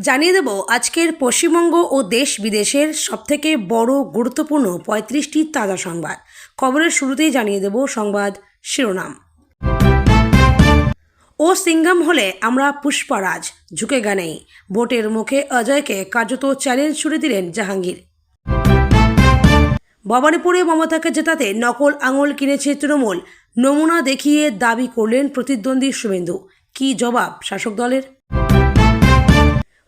জানিয়ে দেব আজকের পশ্চিমবঙ্গ ও দেশ বিদেশের সবথেকে বড় গুরুত্বপূর্ণ ৩৫টি তাজা সংবাদ। খবরের শুরুতেই জানিয়ে দেব সংবাদ শিরোনাম। ও সিঙ্ঘাম হলে আমরা পুষ্পারাজ, ঝুঁকে নেই। ভোটের মুখে অজয়কে কার্যত চ্যালেঞ্জ ছুড়ে দিলেন জাহাঙ্গীর। ভবানীপুরে মমতাকে জেতাতে নকল আঙুল কিনেছে তৃণমূল, নমুনা দেখিয়ে দাবি করলেন প্রতিদ্বন্দ্বী শুভেন্দু। কী জবাব শাসক দলের?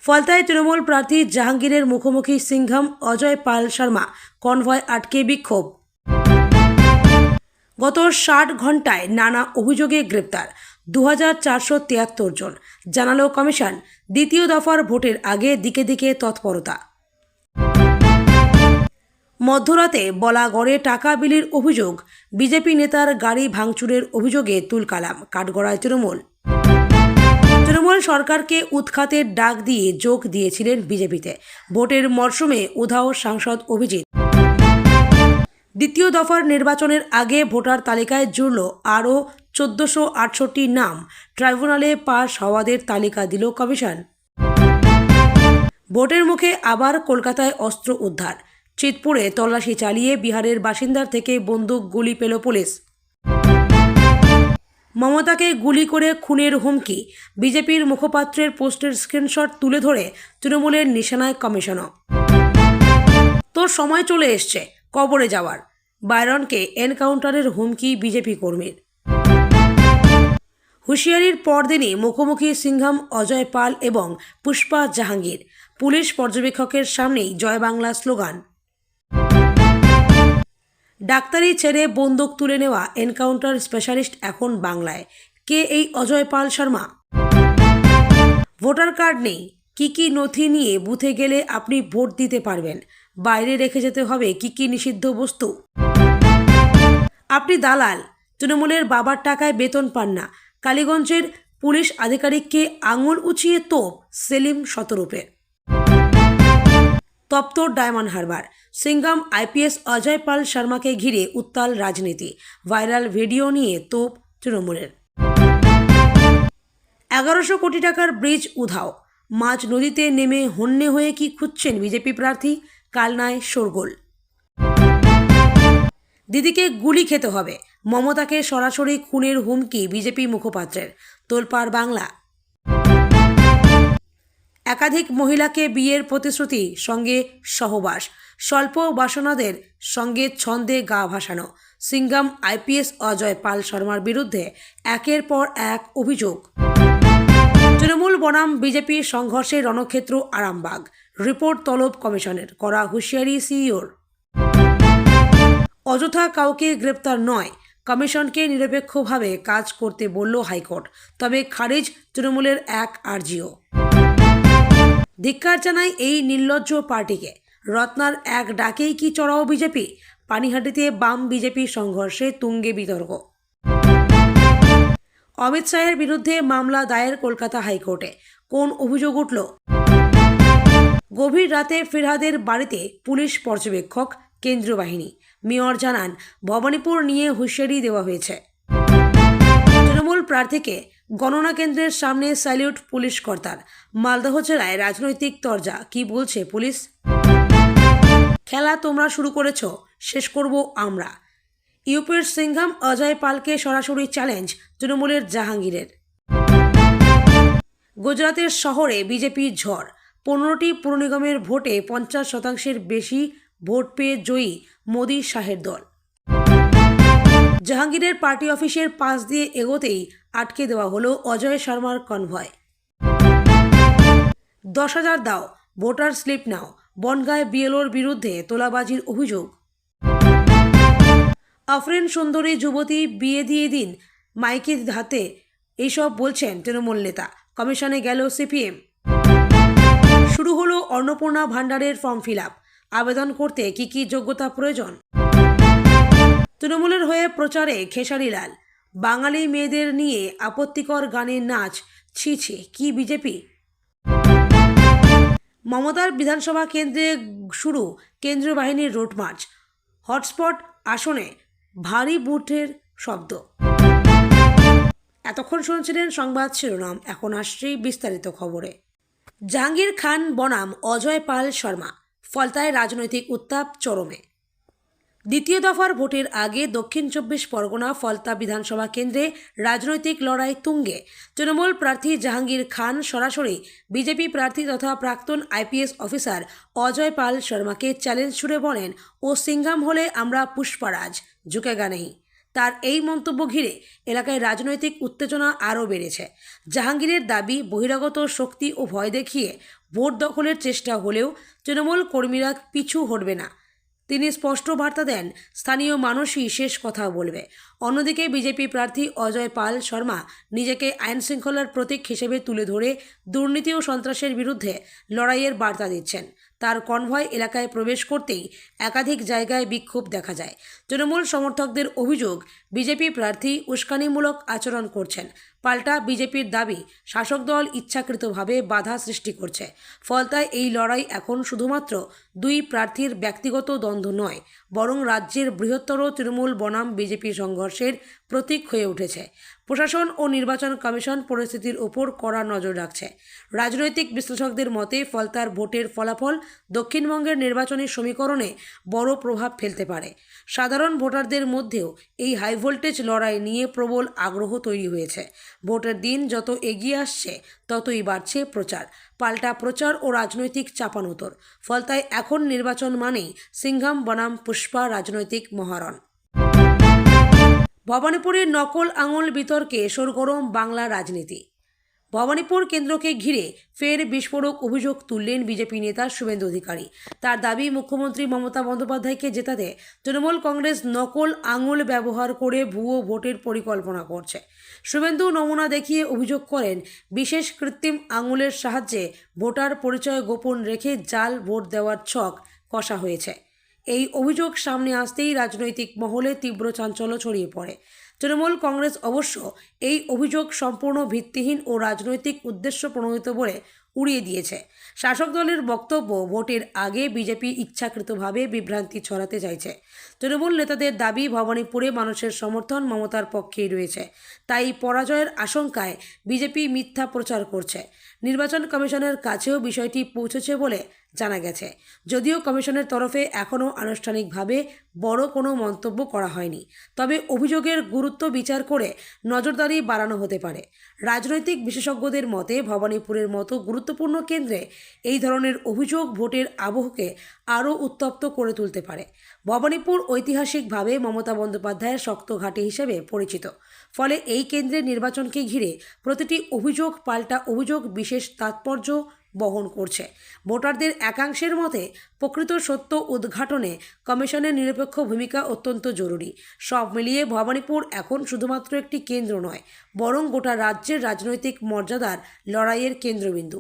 ফলতায় তৃণমূল প্রার্থী জাহাঙ্গীরের মুখোমুখি সিঙ্ঘাম, অজয় পাল শর্মা কনভয় আটকে বিক্ষোভ। গত ৬০ ঘন্টায় নানা অভিযোগে গ্রেপ্তার ২৪৭৩ জন, জানালো কমিশন। দ্বিতীয় দফার ভোটের আগে দিকে দিকে তৎপরতা। মধ্যরাতে বলাগড়ে টাকা বিলির অভিযোগ, বিজেপি নেতার গাড়ি ভাঙচুরের অভিযোগে তুলকালাম, কাঠগড়ায় তৃণমূল। তৃণমূল সরকারকে উৎখাতের ডাক দিয়ে যোগ দিয়েছিলেন বিজেপিতে। ভোটের মরশুমে উধাও সাংসদ অভিজিৎ। দ্বিতীয় দফার নির্বাচনের আগে ভোটার তালিকায় জুড়ল আরও ১৪৬৮ নাম। ট্রাইব্যুনালে পাশ হওয়াদের তালিকা দিল কমিশন। ভোটের মুখে আবার কলকাতায় অস্ত্র উদ্ধার। চিতপুরে তল্লাশি চালিয়ে বিহারের বাসিন্দার থেকে বন্দুক, গুলি পেল পুলিশ। মমতাকে গুলি করে খুনের হুমকি, বিজেপির মুখপাত্রের পোস্টের স্ক্রিনশট তুলে ধরে তৃণমূলের নিশানায় কমিশনও। তোর সময় চলে এসছে কবরে যাওয়ার, বাইরনকে এনকাউন্টারের হুমকি বিজেপি কর্মীর। হুঁশিয়ারির পরদিনই মুখোমুখি সিঙ্ঘাম, অজয় পাল এবং পুষ্পা জাহাঙ্গীর। পুলিশ পর্যবেক্ষকের সামনেই জয় বাংলা স্লোগান। ডাক্তারি ছেড়ে বন্দুক তুলে নেওয়া এনকাউন্টার স্পেশালিস্ট এখন বাংলায়। কে এই অজয় পাল শর্মা? ভোটার কার্ড নেই, কি নথি নিয়ে বুথে গেলে আপনি ভোট দিতে পারবেন? বাইরে রেখে যেতে হবে কি নিষিদ্ধ বস্তু? আপনি দালাল, তৃণমূলের বাবার টাকায় বেতন পান না। কালীগঞ্জের পুলিশ আধিকারিককে আঙুল উঁচিয়ে তোপ সেলিম শতরূপে। তপ্ত ডায়মন্ড হারবার। সিঙ্ঘাম, আইপিএস অজয় পাল শর্মাকে ঘিরে উত্তাল রাজনীতি। ভাইরাল ভিডিও নিয়ে তোপ তৃণমূলের। ১১০০ কোটি টাকার ব্রিজ উধাও। মাঝ নদীতে নেমে হন্যে হয়ে কি খুঁজছেন বিজেপি প্রার্থী? কালনায় শোরগোল। দিদিকে গুলি খেতে হবে, মমতাকে সরাসরি খুনের হুমকি বিজেপি মুখপাত্রের। তোলপাড় বাংলা। একাধিক মহিলাকে বিয়ের প্রতিশ্রুতি, সঙ্গে সহবাস। স্বল্প বাসনাদের সঙ্গে ছন্দে গা ভাসানো। সিঙ্ঘাম, আইপিএস অজয় পাল শর্মার বিরুদ্ধে একের পর এক অভিযোগ। তৃণমূল বনাম বিজেপি সংঘর্ষে রণক্ষেত্র আরামবাগ। রিপোর্ট তলব কমিশনের, করা হুঁশিয়ারি সিইওর। অযথা কাউকে গ্রেপ্তার নয়, কমিশনকে নিরপেক্ষভাবে কাজ করতে বলল হাইকোর্ট। তবে খারিজ তৃণমূলের এক আর্জিও। ধিক্কার জানায় এই নির্লজ্জ পার্টিকে। রত্নার এক ডাকেই কি চড়াও বিজেপি? পানিহাটিতে বাম বিজেপি সংঘর্ষে তুঙ্গে বিতর্ক। অমিত শাহের বিরুদ্ধে মামলা দায়ের কলকাতা হাইকোর্টে। কোন অভিযোগ উঠল? গভীর রাতে ফিরহাদের বাড়িতে পুলিশ পর্যবেক্ষক, কেন্দ্রীয় বাহিনী। মেয়র জানান, ভবানীপুর নিয়ে হুঁশিয়ারি দেওয়া হয়েছে। তৃণমূল প্রার্থীকে গণনা কেন্দ্রের সামনে স্যালিউট পুলিশ কর্তার। মালদহ জেলায় রাজনৈতিক তরজা, কি বলছে পুলিশ? খেলা তোমরা শুরু করেছ, শেষ করব আমরা। ইউপির সিঙ্ঘাম, অজয় পালকে সরাসরি চ্যালেঞ্জ তৃণমূলের জাহাঙ্গীরের। গুজরাতের শহরে বিজেপির ঝড়। ১৫টি পুর নিগমের ভোটে ৫০% বেশি ভোট পেয়ে জয়ী মোদি শাহের দল। জাহাঙ্গীরের পার্টি অফিসের পাশ দিয়ে এগোতেই আটকে দেওয়া হলো অজয় শর্মার কনভয়। ১০,০০০ দাও, ভোটার স্লিপ নাও। বনগাঁয় বিএলওর বিরুদ্ধে তোলাবাজির অভিযোগ। আফরিন সুন্দরী যুবতী, বিয়ে দিয়ে দিন মাইকে হাতে, এইসব বলছেন তৃণমূল নেতা। কমিশনে গেল সিপিএম। শুরু হলো অন্নপূর্ণা ভাণ্ডারের ফর্ম ফিল আপ। আবেদন করতে কি যোগ্যতা প্রয়োজন? তৃণমূলের হয়ে প্রচারে খেসারি লাল। বাঙালি মেয়েদের নিয়ে আপত্তিকর গানের নাচ, ছি কি বিজেপি? মমতার বিধানসভা কেন্দ্রে শুরু কেন্দ্রীয় বাহিনীর রুট মার্চ। হটস্পট আসনে ভারী বুটের শব্দ। এতক্ষণ শুনছিলেন সংবাদ শিরোনাম, এখন আসছি বিস্তারিত খবরে। জাহাঙ্গীর খান বনাম অজয় পাল শর্মা, ফলতায় রাজনৈতিক উত্তাপ চরমে। দ্বিতীয় দফার ভোটের আগে দক্ষিণ 24 পরগনা ফলতা বিধানসভা কেন্দ্রে রাজনৈতিক লড়াই তুঙ্গে। তৃণমূল প্রার্থী জাহাঙ্গীর খান সরাসরি বিজেপি প্রার্থী তথা প্রাক্তন আইপিএস অফিসার অজয় পাল শর্মাকে চ্যালেঞ্জ ছুড়ে বলেন, ও সিঙ্ঘাম হলে আমরা পুষ্পারাজ, ঝুঁকেগা নেই। তার এই মন্তব্য ঘিরে এলাকায় রাজনৈতিক উত্তেজনা আরও বেড়েছে। জাহাঙ্গীরের দাবি, বহিরাগত শক্তি ও ভয় দেখিয়ে ভোট দখলের চেষ্টা হলেও তৃণমূল কর্মীরা পিছু হটবে না। তিনি স্পষ্ট বার্তা দেন, স্থানীয় মানুষই শেষ কথা বলবে। অন্যদিকে বিজেপি প্রার্থী অজয় পাল শর্মা নিজেকে আইনশৃঙ্খলার প্রতীক হিসেবে তুলে ধরে দুর্নীতি ও সন্ত্রাসের বিরুদ্ধে লড়াইয়ের বার্তা দিচ্ছেন। তার কনভয় এলাকায় প্রবেশ করতেই একাধিক জায়গায় বিক্ষোভ দেখা যায়। তৃণমূল সমর্থকদের অভিযোগ, বিজেপি প্রার্থী উস্কানিমূলক আচরণ করছেন। পাল্টা বিজেপির দাবি, শাসক দল ইচ্ছাকৃতভাবে বাধা সৃষ্টি করছে। ফলতায় এই লড়াই এখন শুধুমাত্র দুই প্রার্থীর ব্যক্তিগত দ্বন্দ্ব নয়, বরং রাজ্যের বৃহত্তর তৃণমূল বনাম বিজেপি সংঘর্ষের প্রতীক হয়ে উঠেছে। প্রশাসন ও নির্বাচন কমিশন পরিস্থিতির ওপর কড়া নজর রাখছে। রাজনৈতিক বিশ্লেষকদের মতে ফলতার ভোটের ফলাফল দক্ষিণবঙ্গের নির্বাচনী সমীকরণে বড় প্রভাব ফেলতে পারে। সাধারণ ভোটারদের মধ্যেও এই হাইভোল্টেজ লড়াই নিয়ে প্রবল আগ্রহ তৈরি হয়েছে। ভোটের দিন যত এগিয়ে আসছে ততই বাড়ছে প্রচার, পাল্টা প্রচার ও রাজনৈতিক চাপানোতর। ফলতায় এখন নির্বাচন মানেই সিঙ্ঘাম বনাম পুষ্পা রাজনৈতিক মহারণ। ভবানীপুরের নকল আঙুল বিতর্কে সরগরম বাংলা রাজনীতি। ভবানীপুর কেন্দ্রকে ঘিরে ফের বিস্ফোরক অভিযোগ তুললেন বিজেপি নেতা শুভেন্দু অধিকারী। তার দাবি, মুখ্যমন্ত্রী মমতা বন্দ্যোপাধ্যায়কে জেতাতে তৃণমূল কংগ্রেস নকল আঙুল ব্যবহার করে ভুয়ো ভোটের পরিকল্পনা করছে। শুভেন্দু নমুনা দেখিয়ে অভিযোগ করেন, বিশেষ কৃত্রিম আঙুলের সাহায্যে ভোটার পরিচয় গোপন রেখে জাল ভোট দেওয়ার ছক কষা হয়েছে। এই অভিযোগ সামনে আসতেই রাজনৈতিক মহলে তীব্র চাঞ্চল্য ছড়িয়ে পড়ে। তৃণমূল কংগ্রেস অবশ্য এই অভিযোগ সম্পূর্ণ ভিত্তিহীন ও রাজনৈতিক উদ্দেশ্য প্রণোদিত বলে উড়িয়ে দিয়েছে। শাসক দলের বক্তব্য, ভোটের আগে বিজেপি ইচ্ছাকৃতভাবে বিভ্রান্তি ছড়াতে চাইছে। তৃণমূল নেতাদের দাবি, ভবানীপুরে মানুষের সমর্থন মমতার পক্ষেই রয়েছে, তাই পরাজয়ের আশঙ্কায় বিজেপি মিথ্যা প্রচার করছে। নির্বাচন কমিশনের কাছেও বিষয়টি পৌঁছেছে বলে জানা গেছে, যদিও কমিশনের তরফে এখনও আনুষ্ঠানিকভাবে বড় কোনো মন্তব্য করা হয়নি। তবে অভিযোগের গুরুত্ব বিচার করে নজরদারি বাড়ানো হতে পারে। রাজনৈতিক বিশেষজ্ঞদের মতে ভবানীপুরের মতো গুরুত্বপূর্ণ কেন্দ্রে এই ধরনের অভিযোগ ভোটের আবহকে আরও উত্তপ্ত করে তুলতে পারে। ভবানীপুর ঐতিহাসিকভাবে মমতা বন্দ্যোপাধ্যায়ের শক্ত ঘাঁটি হিসেবে পরিচিত। ফলে এই কেন্দ্রের নির্বাচনকে ঘিরে প্রতিটি অভিযোগ পাল্টা অভিযোগ বিশেষ তাৎপর্য বহন করছে। ভোটারদের একাংশের মতে প্রকৃত সত্য উদ্ঘাটনে কমিশনের নিরপেক্ষ ভূমিকা অত্যন্ত জরুরি। সব মিলিয়ে ভবানীপুর এখন শুধুমাত্র একটি কেন্দ্র নয়, বরং গোটা রাজ্যের রাজনৈতিক মর্যাদার লড়াইয়ের কেন্দ্রবিন্দু।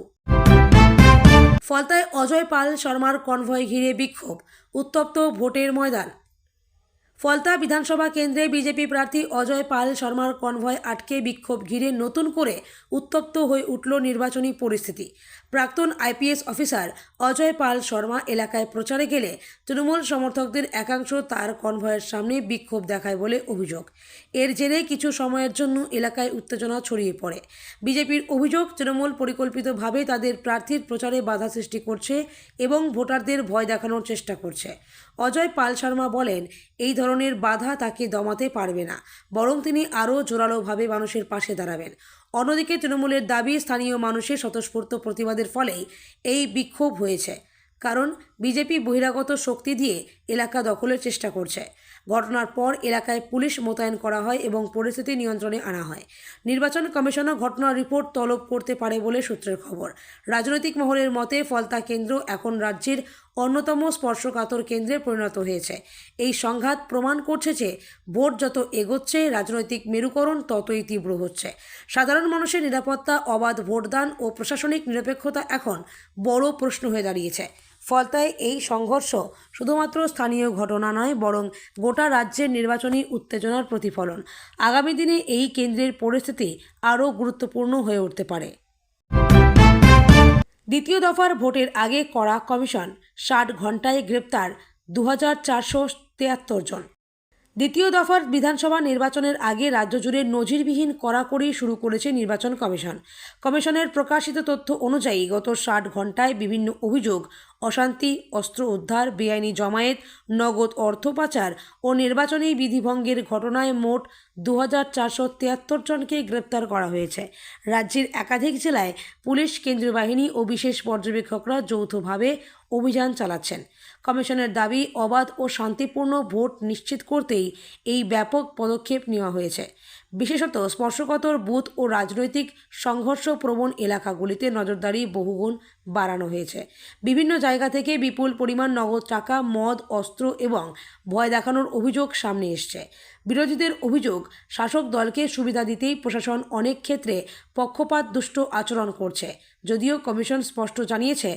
ফলতায় অজয় পাল শর্মার কনভয় ঘিরে বিক্ষোভ, উত্তপ্ত ভোটের ময়দান। ফলতা বিধানসভা কেন্দ্রে বিজেপি প্রার্থী অজয় পাল শর্মার কনভয় আটকে বিক্ষোভ ঘিরে নতুন করে উত্তপ্ত হয়ে উঠল নির্বাচনী পরিস্থিতি। প্রাক্তন আইপিএস অফিসার অজয় পাল শর্মা এলাকায় প্রচারে গেলে তৃণমূল সমর্থকদের একাংশ তার কনভয়ের সামনে বিক্ষোভ দেখায় বলে অভিযোগ। এর জেরে কিছু সময়ের জন্য এলাকায় উত্তেজনা ছড়িয়ে পড়ে। বিজেপির অভিযোগ, তৃণমূল পরিকল্পিতভাবে তাদের প্রার্থীর প্রচারে বাধা সৃষ্টি করছে এবং ভোটারদের ভয় দেখানোর চেষ্টা করছে। অজয় পাল শর্মা বলেন, এই ধরনের বাধা তাকে দমাতে পারবে না, বরং তিনি আরও জোরালোভাবে মানুষের পাশে দাঁড়াবেন। অন্যদিকে তৃণমূলের দাবি, স্থানীয় মানুষের স্বতঃস্ফূর্ত প্রতিবাদের ফলেই এই বিক্ষোভ হয়েছে, কারণ বিজেপি বহিরাগত শক্তি দিয়ে এলাকা দখলের চেষ্টা করছে। ঘটনার পর এলাকায় পুলিশ মোতায়েন করা হয় এবং পরিস্থিতি নিয়ন্ত্রণে আনা হয়। নির্বাচন কমিশনও ঘটনার রিপোর্ট তলব করতে পারে বলে সূত্রের খবর। রাজনৈতিক মহলের মতে ফলতা কেন্দ্র এখন রাজ্যের অন্যতম স্পর্শকাতর কেন্দ্রে পরিণত হয়েছে। এই সংঘাত প্রমাণ করছে যে ভোট যত এগোচ্ছে রাজনৈতিক মেরুকরণ ততই তীব্র হচ্ছে। সাধারণ মানুষের নিরাপত্তা, অবাধ ভোটদান ও প্রশাসনিক নিরপেক্ষতা এখন বড় প্রশ্ন হয়ে দাঁড়িয়েছে। ফলতায় এই সংঘর্ষ শুধুমাত্র স্থানীয় ঘটনা নয়, বরং গোটা রাজ্যের নির্বাচনী উত্তেজনার প্রতিফলন। আগামী দিনে এই কেন্দ্রের পরিস্থিতি আরও গুরুত্বপূর্ণ হয়ে উঠতে পারে। দ্বিতীয় দফার ভোটের আগে করা কমিশন, 60 ঘণ্টায় গ্রেপ্তার 2473 জন। দ্বিতীয় দফার বিধানসভা নির্বাচনের আগে রাজ্য জুড়ে নজিরবিহীন কড়াকড়ি শুরু করেছে নির্বাচন কমিশন। কমিশনের প্রকাশিত তথ্য অনুযায়ী গত ৬০ ঘন্টায় বিভিন্ন অভিযোগ, অশান্তি, অস্ত্র উদ্ধার, বেআইনি জমায়েত, নগদ অর্থ পাচার ও নির্বাচনী বিধিভঙ্গের ঘটনায় মোট ২,৪৭৩ জনকে গ্রেপ্তার করা হয়েছে। রাজ্যের একাধিক জেলায় পুলিশ, কেন্দ্রীয় বাহিনী ও বিশেষ পর্যবেক্ষকরা যৌথভাবে অভিযান চালাচ্ছেন। কমিশনের দাবি, অবাধ ও শান্তিপূর্ণ ভোট নিশ্চিত করতেই এই ব্যাপক পদক্ষেপ নেওয়া হয়েছে। বিশেষত স্পর্শকাতর বুথ ও রাজনৈতিক সংঘর্ষপ্রবণ এলাকাগুলিতে নজরদারি বহুগুণ বাড়ানো হয়েছে। বিভিন্ন জায়গা থেকে বিপুল পরিমাণ নগদ টাকা, মদ, অস্ত্র এবং ভয় দেখানোর অভিযোগ সামনে এসছে। বিরোধীদের অভিযোগ, শাসক দলকে সুবিধা দিতেই প্রশাসন অনেক ক্ষেত্রে পক্ষপাত দুষ্ট আচরণ করছে। যদিও কমিশন স্পষ্ট জানিয়েছে,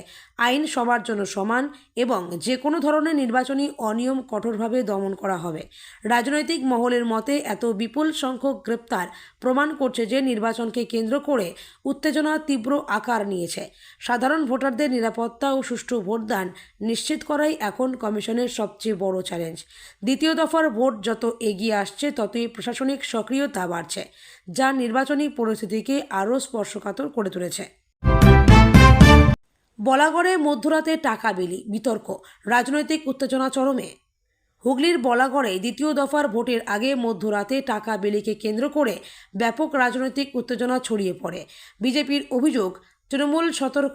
আইন সবার জন্য সমান এবং যে কোনো ধরনের নির্বাচনী অনিয়ম কঠোরভাবে দমন করা হবে। রাজনৈতিক মহলের মতে এত বিপুল সংখ্যক গ্রেপ্তার প্রমাণ করছে যে নির্বাচনকে কেন্দ্র করে উত্তেজনা তীব্র আকার নিয়েছে। সাধারণ ভোটারদের নিরাপত্তা ও সুষ্ঠু ভোটদান নিশ্চিত করাই এখন কমিশনের সবচেয়ে বড় চ্যালেঞ্জ। দ্বিতীয় দফার ভোট যত এগিয়ে আসছে ততই প্রশাসনিক সক্রিয়তা বাড়ছে, যা নির্বাচনী পরিস্থিতিকে আরও স্পর্শকাতর করে তুলেছে। বলাগড়ে মধ্যরাতে টাকা বিলি, বিতর্ক, রাজনৈতিক উত্তেজনা চরমে। হুগলির বলাগড়ে দ্বিতীয় দফার ভোটের আগে মধ্যরাতে টাকা বিলিকে কেন্দ্র করে ব্যাপক রাজনৈতিক উত্তেজনা ছড়িয়ে পড়ে। বিজেপির অভিযোগ, তৃণমূল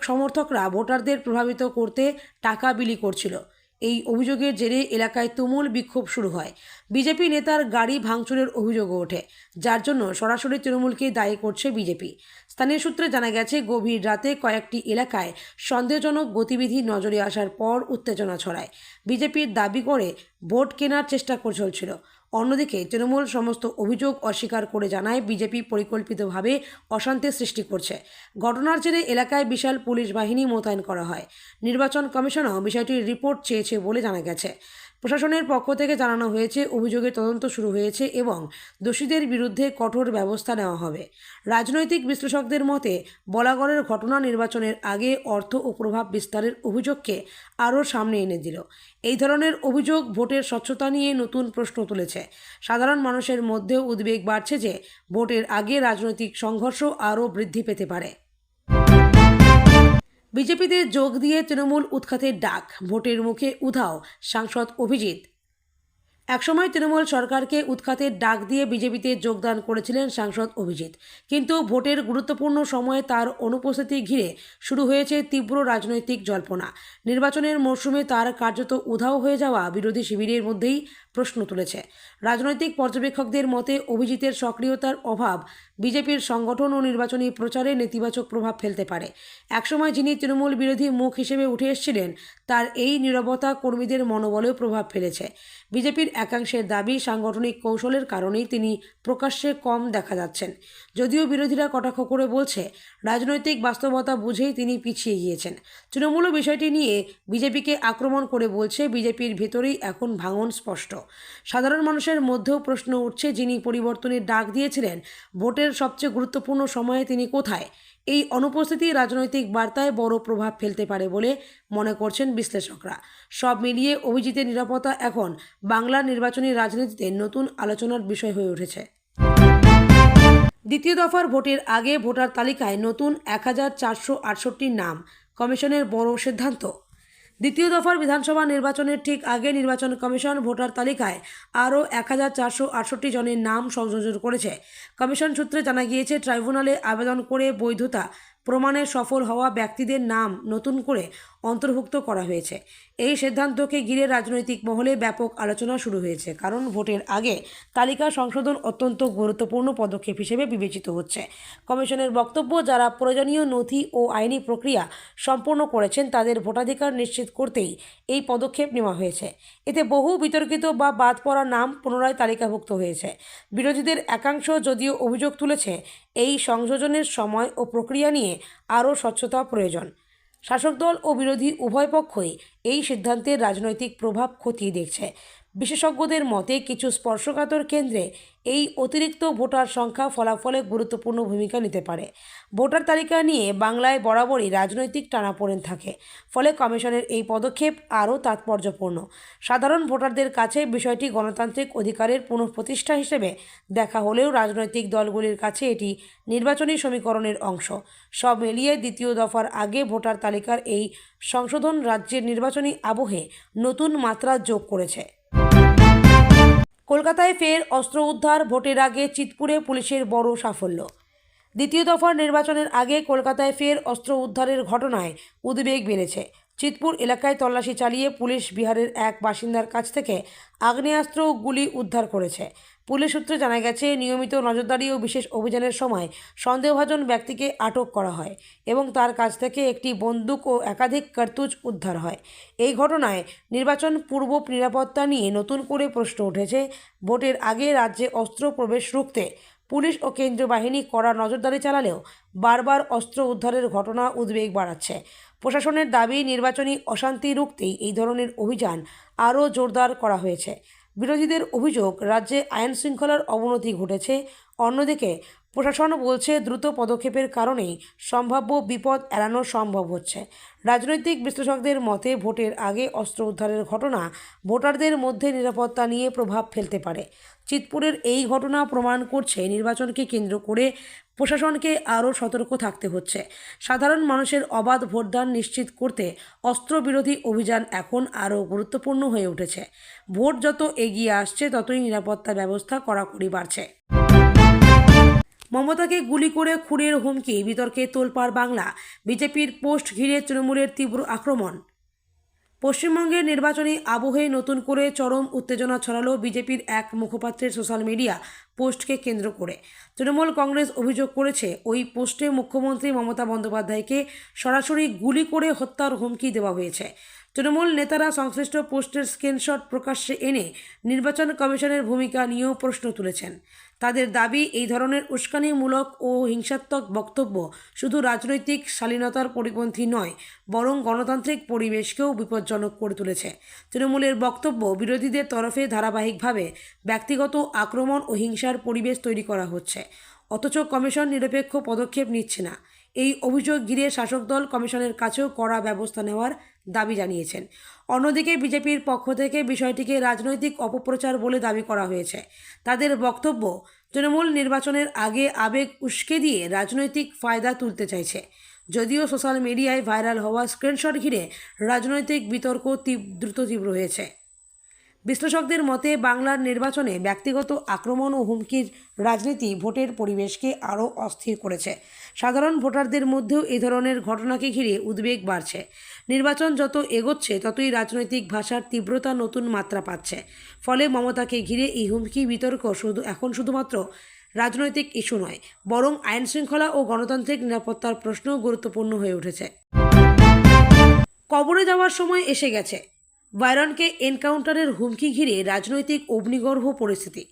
সমর্থকরা ভোটারদের প্রভাবিত করতে টাকা বিলি করছিল। এই অভিযোগের জেরে এলাকায় তুমুল বিক্ষোভ শুরু হয়। বিজেপি নেতার গাড়ি ভাঙচুরের অভিযোগও ওঠে, যার জন্য সরাসরি তৃণমূলকে দায়ী করছে বিজেপি। স্থানীয় সূত্রে জানা গেছে, গভীর রাতে কয়েকটি এলাকায় সন্দেহজনক গতিবিধি নজরে আসার পর উত্তেজনা ছড়ায়। বিজেপির দাবি করে ভোট কেনার চেষ্টা চলছিল। অন্যদিকে তৃণমূল সমস্ত অভিযোগ অস্বীকার করে জানায়, বিজেপি পরিকল্পিতভাবে অশান্তি সৃষ্টি করছে। ঘটনার জেরে এলাকায় বিশাল পুলিশ বাহিনী মোতায়েন করা হয়। নির্বাচন কমিশনও বিষয়টির রিপোর্ট চেয়েছে বলে জানা গেছে। প্রশাসনের পক্ষ থেকে জানানো হয়েছে, অভিযোগের তদন্ত শুরু হয়েছে এবং দোষীদের বিরুদ্ধে কঠোর ব্যবস্থা নেওয়া হবে। রাজনৈতিক বিশ্লেষকদের মতে, বলাগড়ের ঘটনা নির্বাচনের আগে অর্থ ও প্রভাব বিস্তারের অভিযোগকে আরও সামনে এনে দিল। এই ধরনের অভিযোগ ভোটের স্বচ্ছতা নিয়ে নতুন প্রশ্ন তুলেছে। সাধারণ মানুষের মধ্যেও উদ্বেগ বাড়ছে যে ভোটের আগে রাজনৈতিক সংঘর্ষ আরও বৃদ্ধি পেতে পারে। বিজেপিতে যোগ দিয়ে তৃণমূল উৎখাতের ডাক, ভোটের মুখে উধাও সাংসদ অভিজিৎ। একসময় তৃণমূল সরকারকে উৎখাতের ডাক দিয়ে বিজেপিতে যোগদান করেছিলেন সাংসদ অভিজিৎ, কিন্তু ভোটের গুরুত্বপূর্ণ সময়ে তার অনুপস্থিতি ঘিরে শুরু হয়েছে তীব্র রাজনৈতিক জল্পনা। নির্বাচনের মরশুমে তার কার্যত উধাও হয়ে যাওয়া বিরোধী শিবিরের মধ্যেই প্রশ্ন তুলেছে। রাজনৈতিক পর্যবেক্ষকদের মতে, অভিজিতের সক্রিয়তার অভাব বিজেপির সংগঠন ও নির্বাচনী প্রচারে নেতিবাচক প্রভাব ফেলতে পারে। একসময় যিনি তৃণমূল বিরোধী মুখ হিসেবে উঠে এসেছিলেন, তার এই নীরবতা কর্মীদের মনোবলেও প্রভাব ফেলেছে। বিজেপির একাংশের দাবি, সাংগঠনিক কৌশলের কারণেই তিনি প্রকাশ্যে কম দেখা যাচ্ছেন। যদিও বিরোধীরা কটাক্ষ করে বলছে, রাজনৈতিক বাস্তবতা বুঝেই তিনি পিছিয়ে গিয়েছেন। তৃণমূলও বিষয়টি নিয়ে বিজেপিকে আক্রমণ করে বলছে, বিজেপির ভেতরেই এখন ভাঙন স্পষ্ট। সাধারণ মানুষের মধ্যেও প্রশ্ন উঠছে, যিনি পরিবর্তনের ডাক দিয়েছিলেন, ভোটের সবচেয়ে গুরুত্বপূর্ণ সময়ে তিনি কোথায়? এই অনুপস্থিতি রাজনৈতিক বার্তায় বড় প্রভাব ফেলতে পারে বলে মনে করছেন বিশ্লেষকরা। সব মিলিয়ে অভিজিতের নিরাপত্তা এখন বাংলার নির্বাচনী রাজনীতিতে নতুন আলোচনার বিষয় হয়ে উঠেছে। দ্বিতীয় দফার ভোটের আগে ভোটার তালিকায় নতুন ১,৪৬৮ নাম, কমিশনের বড় সিদ্ধান্ত। দ্বিতীয় দফার বিধানসভা নির্বাচনের ঠিক আগে নির্বাচন কমিশন ভোটার তালিকায় আরও ১,৪৬৮ জনের নাম সংযোজন করেছে। কমিশন সূত্রে জানা গিয়েছে, ট্রাইব্যুনালে আবেদন করে বৈধতা প্রমাণে সফল হওয়া ব্যক্তিদের নাম নতুন করে অন্তর্ভুক্ত করা হয়েছে। এই সিদ্ধান্তকে ঘিরে রাজনৈতিক মহলে ব্যাপক আলোচনা শুরু হয়েছে, কারণ ভোটের আগে তালিকা সংশোধন অত্যন্ত গুরুত্বপূর্ণ পদক্ষেপ হিসেবে বিবেচিত হচ্ছে। কমিশনের বক্তব্য, যারা প্রয়োজনীয় নথি ও আইনি প্রক্রিয়া সম্পন্ন করেছেন তাদের ভোটাধিকার নিশ্চিত করতেই এই পদক্ষেপ নেওয়া হয়েছে। এতে বহু বিতর্কিত বা বাদ পড়া নাম পুনরায় তালিকাভুক্ত হয়েছে। বিরোধীদের একাংশ যদিও অভিযোগ তুলেছে, এই সংযোজনের সময় ও প্রক্রিয়া নিয়ে আরও স্বচ্ছতা প্রয়োজন। শাসক দল ও বিরোধী উভয় পক্ষই এই সিদ্ধান্তের রাজনৈতিক প্রভাব খতিয়ে দেখছে। বিশেষজ্ঞদের মতে কিছু স্পর্শকাতর কেন্দ্রে এই অতিরিক্ত ভোটার সংখ্যা ফলাফলে গুরুত্বপূর্ণ ভূমিকা নিতে পারে। ভোটার তালিকা নিয়ে বাংলায় বরাবরই রাজনৈতিক টানাপোড়েন থাকে, ফলে কমিশনের এই পদক্ষেপ আরও তাৎপর্যপূর্ণ। সাধারণ ভোটারদের কাছে বিষয়টি গণতান্ত্রিক অধিকারের পুনঃপ্রতিষ্ঠা হিসেবে দেখা হলেও রাজনৈতিক দলগুলির কাছে এটি নির্বাচনী সমীকরণের অংশ। সব মিলিয়ে দ্বিতীয় দফার আগে ভোটার তালিকার এই সংশোধন রাজ্যের নির্বাচনী আবহে নতুন মাত্রা যোগ করেছে। কলকাতায় ফের অস্ত্র উদ্ধার, ভোটের আগে চিতপুরে পুলিশের বড় সাফল্য। দ্বিতীয় দফার নির্বাচনের আগে কলকাতায় ফের অস্ত্র উদ্ধারের ঘটনায় উদ্বেগ বেড়েছে। চিতপুর এলাকায় তল্লাশি চালিয়ে পুলিশ বিহারের এক বাসিন্দার কাছ থেকে আগ্নেয়াস্ত্র ও গুলি উদ্ধার করেছে। পুলিশ সূত্রে জানা গেছে, নিয়মিত নজরদারি ও বিশেষ অভিযানের সময় সন্দেহভাজন ব্যক্তিকে আটক করা হয় এবং তার কাছ থেকে একটি বন্দুক ও একাধিক কার্তুজ উদ্ধার হয়। এই ঘটনায় নির্বাচন পূর্ব নিরাপত্তা নিয়ে নতুন করে প্রশ্ন উঠেছে। ভোটের আগে রাজ্যে অস্ত্র প্রবেশ রুখতে পুলিশ ও কেন্দ্রীয় বাহিনী কড়া নজরদারি চালালেও বারবার অস্ত্র উদ্ধারের ঘটনা উদ্বেগ বাড়াচ্ছে। প্রশাসনের দাবি, নির্বাচনী অশান্তি রুখতেই এই ধরনের অভিযান আরও জোরদার করা হয়েছে। বিরোধীদের অভিযোগ, রাজ্যে আইন শৃঙ্খলার অবনতি ঘটেছে। অন্যদিকে প্রশাসন বলছে, দ্রুত পদক্ষেপের কারণেই সম্ভাব্য বিপদ এড়ানো সম্ভব হচ্ছে। রাজনৈতিক বিশ্লেষকদের মতে, ভোটের আগে অস্ত্র উদ্ধারের ঘটনা ভোটারদের মধ্যে নিরাপত্তা নিয়ে প্রভাব ফেলতে পারে। চিতপুরের এই ঘটনা প্রমাণ করছে, নির্বাচনকে কেন্দ্র করে প্রশাসনকে আরও সতর্ক থাকতে হচ্ছে। সাধারণ মানুষের অবাধ ভোটদান নিশ্চিত করতে অস্ত্রবিরোধী অভিযান এখন আরও গুরুত্বপূর্ণ হয়ে উঠেছে। ভোট যত এগিয়ে আসছে, ততই নিরাপত্তা ব্যবস্থা কড়াকড়ি বাড়ছে। মমতাকে গুলি করে খুনের হুমকি, বিতর্কে তোলপাড় বাংলা। বিজেপির পোস্ট ঘিরে তৃণমূলের তীব্র আক্রমণ। পশ্চিমবঙ্গের নির্বাচনী আবহে নতুন করে চরম উত্তেজনা ছড়ালো বিজেপির এক মুখপাত্রের সোশ্যাল মিডিয়া পোস্টকে কেন্দ্র করে। তৃণমূল কংগ্রেস অভিযোগ করেছে, ওই পোস্টে মুখ্যমন্ত্রী মমতা বন্দ্যোপাধ্যায়কে সরাসরি গুলি করে হত্যার হুমকি দেওয়া হয়েছে। তৃণমূল নেতারা সংশ্লিষ্ট পোস্টের স্ক্রিনশট প্রকাশ্যে এনে নির্বাচন কমিশনের ভূমিকা নিয়েও প্রশ্ন তুলেছেন। তাদের দাবি, এই ধরনের উস্কানিমূলক ও হিংসাত্মক বক্তব্য শুধু রাজনৈতিক শালীনতার পরিপন্থী নয়, বরং গণতান্ত্রিক পরিবেশকেও বিপজ্জনক করে তুলেছে। তৃণমূলের বক্তব্য, বিরোধীদের তরফে ধারাবাহিকভাবে ব্যক্তিগত আক্রমণ ও হিংসার পরিবেশ তৈরি করা হচ্ছে, অথচ কমিশন নিরপেক্ষ পদক্ষেপ নিচ্ছে না। এই অভিযোগ ঘিরে শাসক দল কমিশনের কাছেও কড়া ব্যবস্থা নেওয়ার দাবি জানিয়েছেন। অন্যদিকে বিজেপির পক্ষ থেকে বিষয়টিকে রাজনৈতিক অপপ্রচার বলে দাবি করা হয়েছে। তাদের বক্তব্য, তৃণমূল নির্বাচনের আগে আবেগ উস্কে দিয়ে রাজনৈতিক ফায়দা তুলতে চাইছে। যদিও সোশ্যাল মিডিয়ায় ভাইরাল হওয়া স্ক্রিনশট ঘিরে রাজনৈতিক বিতর্ক দ্রুত তীব্র হয়েছে। বিশ্লেষকদের মতে, বাংলার নির্বাচনে ব্যক্তিগত আক্রমণ ও হুমকির রাজনীতি ভোটের পরিবেশকে আরও অস্থির করেছে। সাধারণ ভোটারদের মধ্যেও এ ধরনের ঘটনাকে ঘিরে উদ্বেগ বাড়ছে। নির্বাচন যত এগোচ্ছে, ততই রাজনৈতিক ভাষার তীব্রতা নতুন মাত্রা পাচ্ছে। ফলে মমতাকে ঘিরে এই হুমকি বিতর্ক এখন শুধুমাত্র রাজনৈতিক ইস্যু নয়, বরং আইন শৃঙ্খলা ও গণতান্ত্রিক নিরাপত্তার প্রশ্ন গুরুত্বপূর্ণ হয়ে উঠেছে। কবরে যাওয়ার সময় এসে গেছে। বাইরনকে এনকাউন্টারের হুমকি ঘিরে রাজনৈতিক অগ্নিগর্ভ পরিস্থিতি।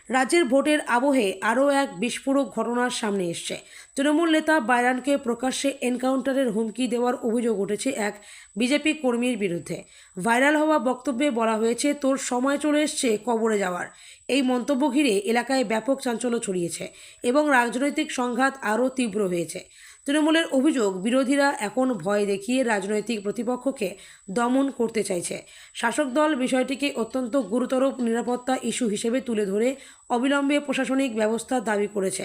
রাজ্যের ভোটের আবহে আরও এক বিস্ফোরক ঘটনার সামনে এসছে। তৃণমূল নেতা বাইরনকে প্রকাশ্যে এনকাউন্টারের হুমকি দেওয়ার অভিযোগ উঠেছে এক বিজেপি কর্মীর বিরুদ্ধে। ভাইরাল হওয়া বক্তব্যে বলা হয়েছে, তোর সময় চলে এসছে কবরে যাওয়ার। এই মন্তব্য ঘিরে এলাকায় ব্যাপক চাঞ্চল্য ছড়িয়েছে এবং রাজনৈতিক সংঘাত আরও তীব্র হয়েছে। তৃণমূলের অভিযোগ, বিরোধীরা এখন ভয় দেখিয়ে রাজনৈতিক প্রতিপক্ষকে দমন করতে চাইছে। শাসক দল বিষয়টিকে অত্যন্ত গুরুতর নিরাপত্তা ইস্যু হিসেবে তুলে ধরে অবিলম্বে প্রশাসনিক ব্যবস্থা দাবি করেছে।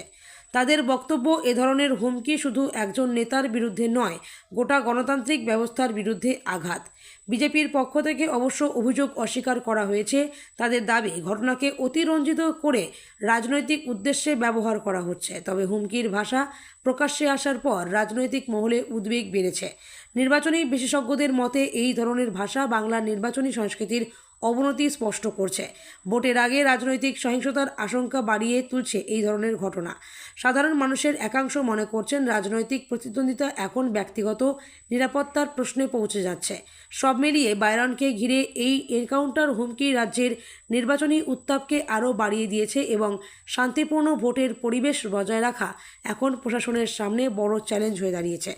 তাদের বক্তব্য, এ ধরনের হুমকি শুধু একজন নেতার বিরুদ্ধে নয়, গোটা গণতান্ত্রিক ব্যবস্থার বিরুদ্ধে আঘাত। বিজেপির পক্ষ থেকে অবশ্য অভিযোগ অস্বীকার করা হয়েছে। তাদের দাবি, ঘটনাকে অতিরঞ্জিত করে রাজনৈতিক উদ্দেশ্যে ব্যবহার করা হচ্ছে। তবে হুমকির ভাষা প্রকাশ্যে আসার পর রাজনৈতিক মহলে উদ্বেগ বেড়েছে। নির্বাচনী বিশেষজ্ঞদের মতে, এই ধরনের ভাষা বাংলার নির্বাচনী সংস্কৃতির অবনতি স্পষ্ট করছে। ভোটের আগে রাজনৈতিক সহিংসতার আশঙ্কা বাড়িয়ে তুলছে এই ধরনের ঘটনা। সাধারণ মানুষের একাংশ মনে করছেন, রাজনৈতিক প্রতিদ্বন্দ্বিতা এখন ব্যক্তিগত নিরাপত্তার প্রশ্নে পৌঁছে যাচ্ছে। সব মিলিয়ে বাইরনকে ঘিরে এই এনকাউন্টার হুমকি রাজ্যের নির্বাচনী উত্তাপকে আরও বাড়িয়ে দিয়েছে এবং শান্তিপূর্ণ ভোটের পরিবেশ বজায় রাখা এখন প্রশাসনের সামনে বড় চ্যালেঞ্জ হয়ে দাঁড়িয়েছে।